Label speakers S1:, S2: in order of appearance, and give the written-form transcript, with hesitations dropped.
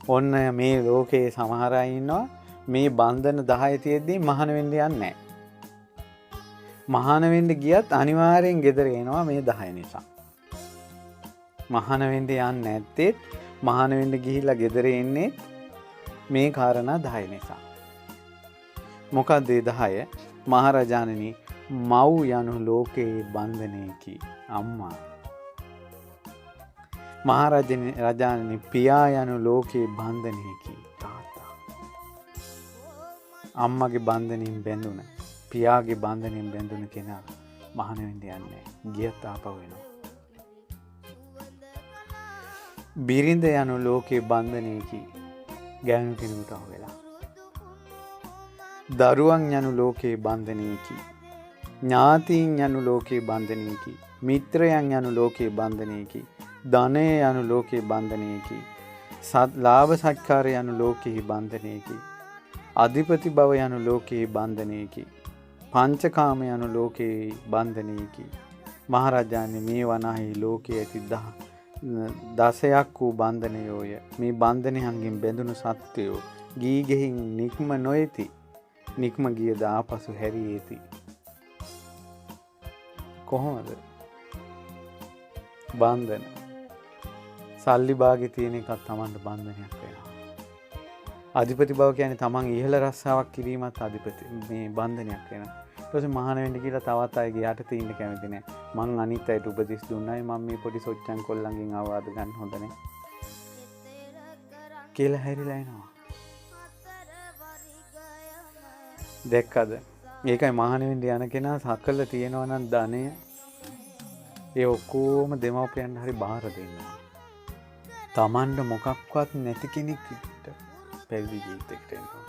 S1: ඔන්න මේ ලෝකේ සමහර අය ඉන්නවා මේ බන්ධන 10 තියෙද්දි මහාන වෙන්න යන්නේ නැහැ. මහාන වෙන්න ගියත් අනිවාර්යෙන් ගෙදර එනවා මේ 10 නිසා. මහාන වෙන්න යන්නේ නැත්තේ මහාන වෙන්න ගිහිල්ලා ගෙදර එන්නේ මේ කාරණා 10 නිසා. මොකක්ද ඒ 10? මහරජාණනි මව් යනු ලෝකේ බන්ධනයකි අම්මා. මහරජාණනි පියා යනු ලෝකේ බන්ධනයකි තාත්තා. අම්මගේ බන්ධනෙන් බැඳුන පියාගේ බන්ධනෙන් බැඳුන කෙනා මහාන වෙන්න යන්නේ ගියත් ආපහු එනවා. බිරිඳ යනු ලෝකේ බන්ධනයකි ගෑනු කෙනෙකුට අහු වෙලා. දරුවන් යනු ලෝකේ බන්ධනයකි. ඥාතීන් යනු ලෝකේ බන්ධනයකි. මිත්‍රයන් යනු ලෝකේ බන්ධනයකි. ධනය යනු ලෝකේ බන්ධනයකි. ලාභ සත්කාර යනු ලෝකේ බන්ධනයකි. අධිපති භව යනු ලෝකේ බන්ධනයකි. පංචකාම යනු ලෝකේ බන්ධනයකි. මහරජාණන් මේ වනාහි ලෝකයේ ඇති දසයක් වූ බන්ධනයෝය. මේ බන්ධනයන්ගෙන් බැඳුණු සත්වයෝ ගී ගෙහින් නික්ම නොයති. නික්ම ගියද ආපසු හැරියේති. කොහොමද? බන්ධන. සල්ලි භාගෙ තියෙන එකක් Tamanට බන්ධනයක් වෙනවා. අධිපති බව කියන්නේ Taman ඉහළ රස්සාවක් කිරීමත් අධිපති මේ බන්ධනයක් වෙනවා. ඊට පස්සේ මහාන වෙන්න කියලා තවත් අයගේ යටතේ ඉන්න කැමති නැහැ. මං අනිත් අයට උපදෙස් දුන්නයි මම මේ පොඩි සොච්චන් කොල්ලන්ගෙන් අවවාද ගන්න හොඳ නැහැ. කියලා හැරිලා එනවා. දැක්කද? ඒකයි මහාන වෙන්න යන කෙනා සකල තියෙනවා නම් ධනය ඒ ඔක්කොම දෙමව්පියන් හරි බාර දෙන්නවා. Tamanට මොකක්වත් නැති කෙනෙක් පැවිදි ජීවිතයකට එනවා.